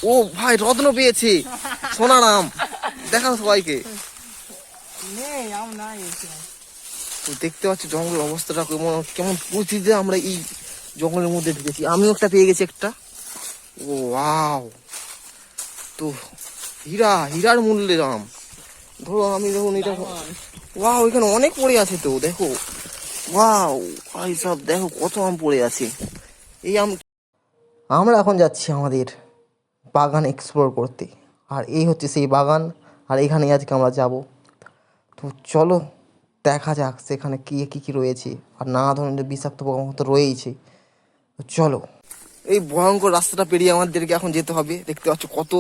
ও ভাই রত্ন পেয়েছি, সোনার আম। দেখাও সবাইকে। তো দেখতে পাচ্ছি জঙ্গলের অবস্থাটা কেমন কেমন পরিস্থিতিতে আমরা এই জঙ্গলের মধ্যে ঢুকেছি। আমিও একটা পেয়ে গেছি একটা। ও ওয়াও, তো হীরার মূল্যের আম। ধরো আমি দেখুন এটা, ওয়াও এখানে অনেক পড়ে আছে তো দেখো। ওয়াও ভাই সব দেখো কত আম পড়ে আছে। এই আম আমরা এখন যাচ্ছি আমাদের বাগান এক্সপ্লোর করতে। আর এই হচ্ছে সেই বাগান, আর এখানেই আজকে আমরা যাব। তো চলো দেখা যাক সেখানে কী কী কী রয়েছে। আর নানা ধরনের বিষাক্ত পোকামাকড় তো রয়েইছে। তো চলো, এই ভয়ঙ্কর রাস্তাটা পেরিয়ে আমাদেরকে এখন যেতে হবে। দেখতে পাচ্ছ কত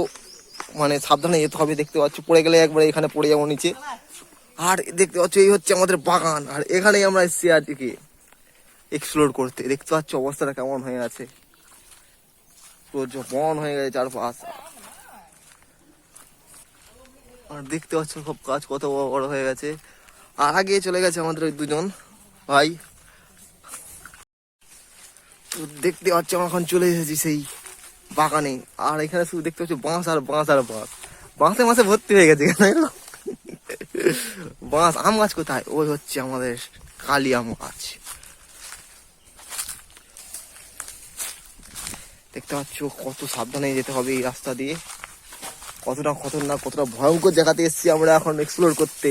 মানে সাবধানে যেতে হবে। দেখতে পাচ্ছ পড়ে গেলে একবারে এখানে পড়ে যাবো নিচে। আর দেখতে পাচ্ছ এই হচ্ছে আমাদের বাগান, আর এখানেই আমরা এসেছি আজকে এক্সপ্লোর করতে। দেখতে পাচ্ছ অবস্থাটা কেমন হয়ে আছে, পুরো বন হয়ে গেছে চারপাশ। আর দেখতে পাচ্ছ সব কাজ কত বড় বড় হয়ে গেছে। আর আগে চলে গেছে আমাদের ওই দুজন ভাই। তো দেখতে পাচ্ছ আমরা এখন চলে এসেছি সেই বাগানে। আর এখানে শুধু দেখতে পাচ্ছ বাঁশ আর বাঁশ আর বাঁশ, বাঁশে মাসে ভর্তি হয়ে গেছে এখানে বাঁশ। আম গাছ কোথায়? ওই হচ্ছে আমাদের কালি আম গাছ। দেখতে পাচ্ছ কত সাবধানে যেতে হবে এই রাস্তা দিয়ে। কতটা খতরনাক, কতটা ভয়ঙ্কর জায়গাতে এসেছি আমরা এখন এক্সপ্লোর করতে।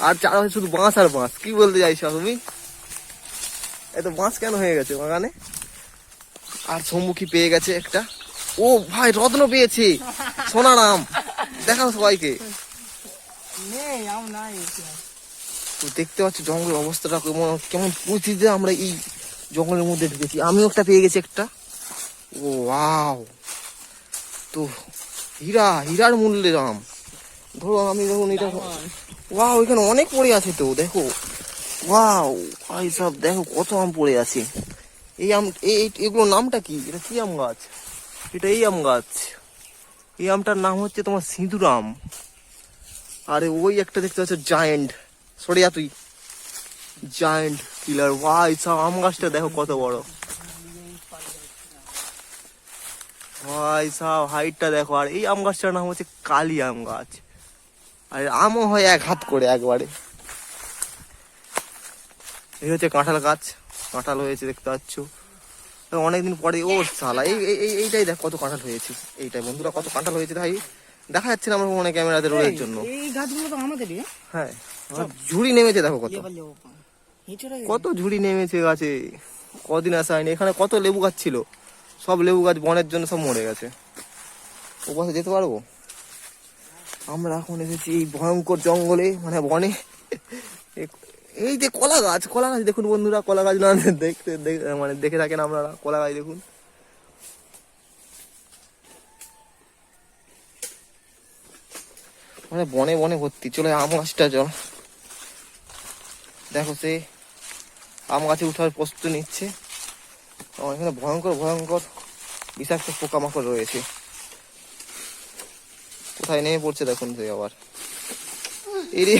আর চারপাশে শুধু বাঁশ আর বাঁশ। কি বলতে চাইছো তুমি? এত বাঁশ কেন হয়ে গেছে বাগানে? আর সম্মুখী পেয়ে গেছে একটা। ও ভাই রত্ন পেয়েছি, সোনার আম। দেখাও সবাইকে। তো দেখতে পাচ্ছ জঙ্গলের অবস্থাটা কেমন কেমন পরিস্থিতিতে আমরা এই জঙ্গলের মধ্যে ঢুকেছি। আমিও একটা পেয়ে গেছি একটা। ও ওয়াও, তো হীরার মূল্যের আম। ধরো আমি দেখুন এটা, ওয়াও এখানে অনেক পড়ে আছে তো দেখো। ওয়াও ভাই সব দেখো কত আম পড়ে আছে। এই আম এগুলোর নামটা কি? এটা কি আম গাছ? এটা এই আম গাছ। এই আমটার নাম হচ্ছে তোমার সিঁদুর আম। আরে ওই একটা দেখতে পাচ্ছ জায়েন্ট, সরে যা তুই, জায়েন্ট কিলার। ভাই সব আম গাছটা দেখো কত বড়। ভাই সব হাইটটা দেখো। আর এই আম গাছটার নাম হচ্ছে কালি আম গাছ। আর আমও হয় এক হাত করে একবারে। এই হচ্ছে কাঁঠাল গাছ, কাঁঠাল হয়েছে দেখতে পাচ্ছ অনেকদিন পরে। ও শালা এইটাই দেখ কত কাঁঠাল হয়েছে। এইটাই বন্ধুরা কত কাঁঠাল হয়েছে ভাই, দেখা যাচ্ছে না আমার ফোনে ক্যামেরাতে রোদের জন্য। এই গাছগুলো তো আমাদেরই। হ্যাঁ ঝুড়ি নেমেছে দেখো কত, কত ঝুড়ি নেমেছে গাছে। কদিন আসা হয়নি। এখানে কত লেবু গাছ ছিল, সব লেবু গাছ বনের জন্য সব মরে গেছে। ও পাশে যেতে পারবো? আমরা এখন এসেছি এই ভয়ঙ্কর জঙ্গলে, মানে বনে। এই যে কলা গাছ, কলা গাছ দেখুন বন্ধুরা। কলা গাছ না দেখতে মানে দেখে থাকেন আপনারা, কলা গাছ দেখুন। মানে বনে বনে ভর্তি। চলে আম গাছটা চল, দেখো সে আম গাছে উঠার প্রস্তুতি নিচ্ছে। এখানে ভয়ঙ্কর ভয়ঙ্কর বিষাক্ত পোকামাকড় রয়েছে। কোথায় নেমে পড়ছে দেখুন সে আবার। এরে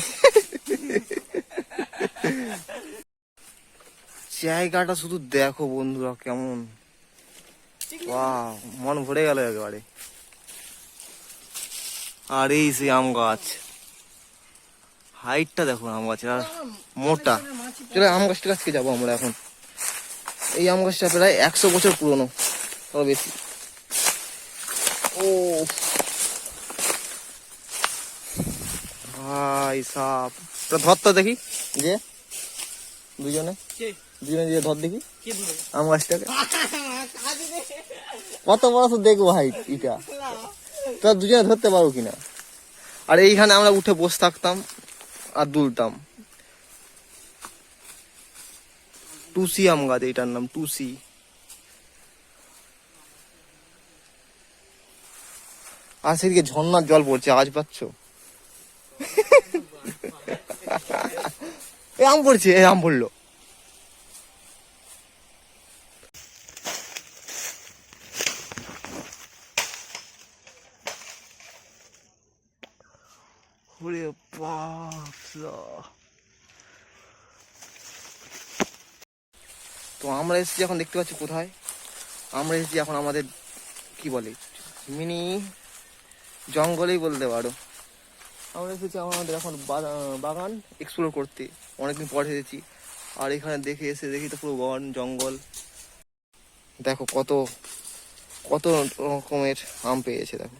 জায়গাটা শুধু দেখো বন্ধুরা কেমন। বাহ, মন ভরে গেল একেবারে। আর এই সেই আম গাছ, হাইটটা দেখো আম গাছের, আর মোটা। চলো আম গাছটার কাছকে যাবো আমরা এখন। এই আম গাছটা প্রায় 100 বছর পুরনো, আরো বেশি। ও ভাই সাপ, ধরতো দেখি যে দুজনে যে ধর দেখি আম গাছটাকে। কত বড় তো দেখবো হাইট এটা, তোরা দুজনে ধরতে পারবো কিনা। আর এইখানে আমরা উঠে বসে থাকতাম আর দুলতাম। টুসি আম গাছ, এইটার নাম টুসি। আর সেদিকে ঝর্ণার জল পড়ছে, আওয়াজ পাচ্ছ? এই আম পড়ছে, এই আম পড়লো। ওরে বাপরা। তো আমরা এসেছি এখন, দেখতে পাচ্ছি কোথায় আমরা এসেছি এখন, আমাদের কি বলে মিনি জঙ্গলেই বলতে পারো। আমরা এসেছি আমাদের এখন বাগান এক্সপ্লোর করতে, অনেকদিন পরে এসেছি। আর এখানে দেখি তো পুরো বন জঙ্গল। দেখো কত কত রকমের আম পেয়েছে দেখো।